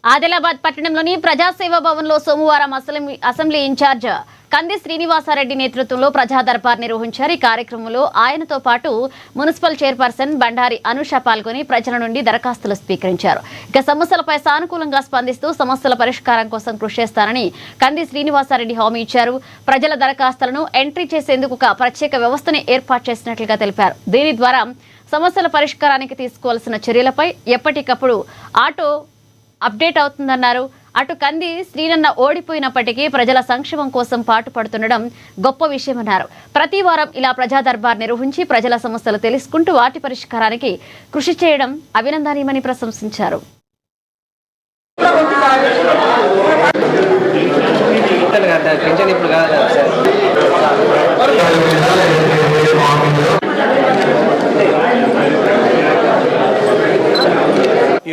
ఆదిలాబాద్ పట్టణంలోని ప్రజాసేవా భవన్లో సోమవారం అసెంబ్లీ ఇన్ఛార్జ్ కంది శ్రీనివాసారెడ్డి నేతృత్వంలో ప్రజా దర్బార్ నిర్వహించారు. ఈ కార్యక్రమంలో ఆయనతో పాటు మున్సిపల్ చైర్పర్సన్ బండారి అనూష పాల్గొని ప్రజల నుండి దరఖాస్తులు స్వీకరించారు. ఇక సమస్యలపై సానుకూలంగా స్పందిస్తూ సమస్యల పరిష్కారం కోసం కృషి చేస్తారని కంది శ్రీనివాసారెడ్డి హామీ ఇచ్చారు. ప్రజల దరఖాస్తులను ఎంట్రీ చేసేందుకు ఒక ప్రత్యేక వ్యవస్థను ఏర్పాటు చేసినట్లుగా తెలిపారు. దీని ద్వారా సమస్యల పరిష్కారానికి తీసుకోవాల్సిన చర్యలపై ఎప్పటికప్పుడు అప్డేట్ అవుతుందన్నారు. అటు కంది శ్రీనన్న ఓడిపోయినప్పటికీ ప్రజల సంక్షేమం కోసం పాటుపడుతుండడం గొప్ప విషయమన్నారు. ప్రతి వారం ఇలా ప్రజా దర్బార్ నిర్వహించి ప్రజల సమస్యలు తెలుసుకుంటూ వాటి పరిష్కారానికి కృషి చేయడం అభినందనీయమని ప్రశంసించారు.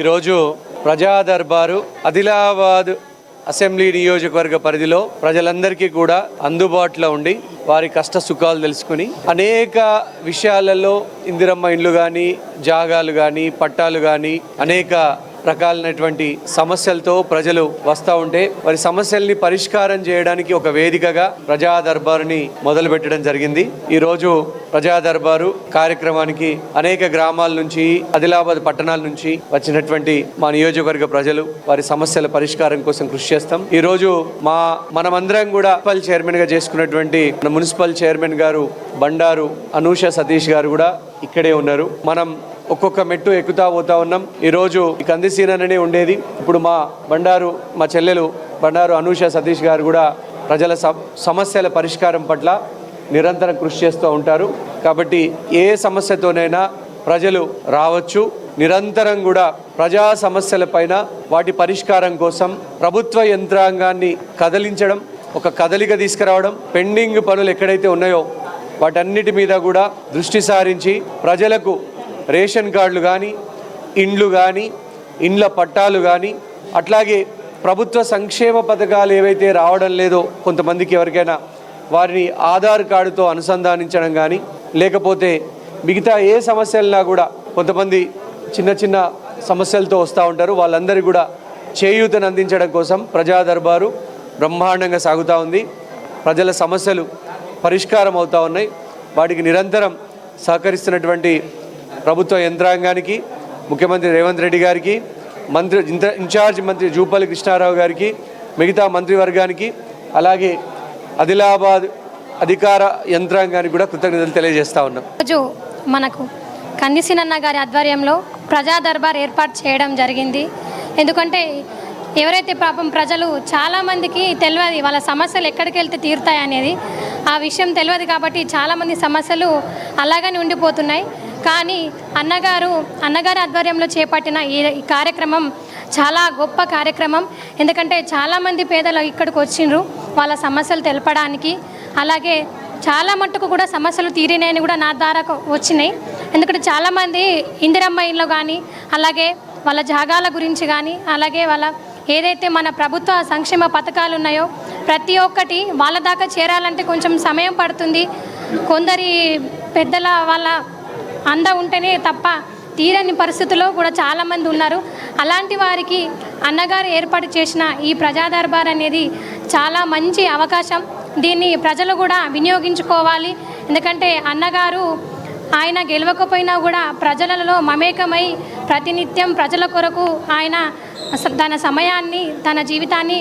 ఈరోజు ప్రజా దర్బారు ఆదిలాబాద్ అసెంబ్లీ నియోజకవర్గ పరిధిలో ప్రజలందరికీ కూడా అందుబాటులో ఉండి వారి కష్ట సుఖాలు తెలుసుకుని అనేక విషయాలలో ఇందిరమ్మ ఇండ్లు కానీ జాగాలు కానీ పట్టాలు కానీ అనేక రకాలైనటువంటి సమస్యలతో ప్రజలు వస్తూ ఉంటే వారి సమస్యల్ని పరిష్కారం చేయడానికి ఒక వేదికగా ప్రజా దర్బారుని మొదలు పెట్టడం జరిగింది. ఈరోజు ప్రజా దర్బారు కార్యక్రమానికి అనేక గ్రామాల నుంచి ఆదిలాబాద్ పట్టణాల నుంచి వచ్చినటువంటి మా నియోజకవర్గ ప్రజలు వారి సమస్యల పరిష్కారం కోసం కృషి చేస్తాం. ఈ రోజు మనమందరం కూడా మున్సిపల్ చైర్మన్ గా చేసుకున్నటువంటి మున్సిపల్ చైర్మన్ గారు బండారు అనూష సతీష్ గారు కూడా ఇక్కడే ఉన్నారు. మనం ఒక్కొక్క మెట్టు ఎక్కుతా పోతా ఉన్నాం. ఈరోజు కంది సీననే ఉండేది, ఇప్పుడు మా చెల్లెలు బండారు అనూష సతీష్ గారు కూడా ప్రజల సమస్యల పరిష్కారం పట్ల నిరంతరం కృషి చేస్తూ ఉంటారు. కాబట్టి ఏ సమస్యతోనైనా ప్రజలు రావచ్చు. నిరంతరం కూడా ప్రజా సమస్యలపైన వాటి పరిష్కారం కోసం ప్రభుత్వ యంత్రాంగాన్ని కదిలించడం, ఒక కదలిక తీసుకురావడం, పెండింగ్ పనులు ఎక్కడైతే ఉన్నాయో వాటన్నిటి మీద కూడా దృష్టి సారించి ప్రజలకు రేషన్ కార్డులు కానీ, ఇండ్లు కానీ, ఇండ్ల పట్టాలు కానీ, అట్లాగే ప్రభుత్వ సంక్షేమ పథకాలు ఏవైతే రావడం లేదో కొంతమందికి ఎవరికైనా వారిని ఆధార్ కార్డుతో అనుసంధానించడం కానీ, లేకపోతే మిగతా ఏ సమస్యలన్నా కూడా కొంతమంది చిన్న చిన్న సమస్యలతో వస్తూ ఉంటారు. వాళ్ళందరికీ కూడా చేయూతను అందించడం కోసం ప్రజా దర్బారు బ్రహ్మాండంగా సాగుతూ ఉంది. ప్రజల సమస్యలు పరిష్కారం అవుతూ ఉన్నాయి. వాటికి నిరంతరం సహకరిస్తున్నటువంటి ప్రభుత్వ యంత్రాంగానికి, ముఖ్యమంత్రి రేవంత్ రెడ్డి గారికి, ఇన్ఛార్జ్ మంత్రి జూపల్లి కృష్ణారావు గారికి, మిగతా మంత్రివర్గానికి, అలాగే ఆదిలాబాద్ అధికార యంత్రాంగానికి కూడా కృతజ్ఞతలు తెలియజేస్తా ఉన్నాం. రోజు మనకు కంది సీనన్న గారి ఆధ్వర్యంలో ప్రజా దర్బార్ ఏర్పాటు చేయడం జరిగింది. ఎందుకంటే ఎవరైతే పాపం ప్రజలు చాలామందికి తెలియదు వాళ్ళ సమస్యలు ఎక్కడికి వెళ్తే తీరుతాయి అనేది, ఆ విషయం తెలియదు. కాబట్టి చాలామంది సమస్యలు అలాగనే ఉండిపోతున్నాయి. కానీ అన్నగారి ఆధ్వర్యంలో చేపట్టిన ఈ కార్యక్రమం చాలా గొప్ప కార్యక్రమం. ఎందుకంటే చాలామంది పేదలు ఇక్కడికి వచ్చిండ్రు వాళ్ళ సమస్యలు తెలపడానికి. అలాగే చాలా మట్టుకు కూడా సమస్యలు తీరినాయని కూడా నా ద్వారా వచ్చినాయి. ఎందుకంటే చాలామంది ఇందిరమ్మ ఇండ్లు కానీ, అలాగే వాళ్ళ జాగాల గురించి కానీ, అలాగే వాళ్ళ ఏదైతే మన ప్రభుత్వ సంక్షేమ పథకాలు ఉన్నాయో ప్రతి ఒక్కటి వాళ్ళ దాకా చేరాలంటే కొంచెం సమయం పడుతుంది. కొందరి పెద్దల వాళ్ళ అండ ఉంటేనే తప్ప తీరని పరిస్థితుల్లో కూడా చాలామంది ఉన్నారు. అలాంటి వారికి అన్నగారు ఏర్పాటు చేసిన ఈ ప్రజా దర్బార్ అనేది చాలా మంచి అవకాశం. దీన్ని ప్రజలు కూడా వినియోగించుకోవాలి. ఎందుకంటే అన్నగారు ఆయన గెలవకపోయినా కూడా ప్రజలలో మమేకమై ప్రతినిత్యం ప్రజల కొరకు ఆయన తన సమయాన్ని, తన జీవితాన్ని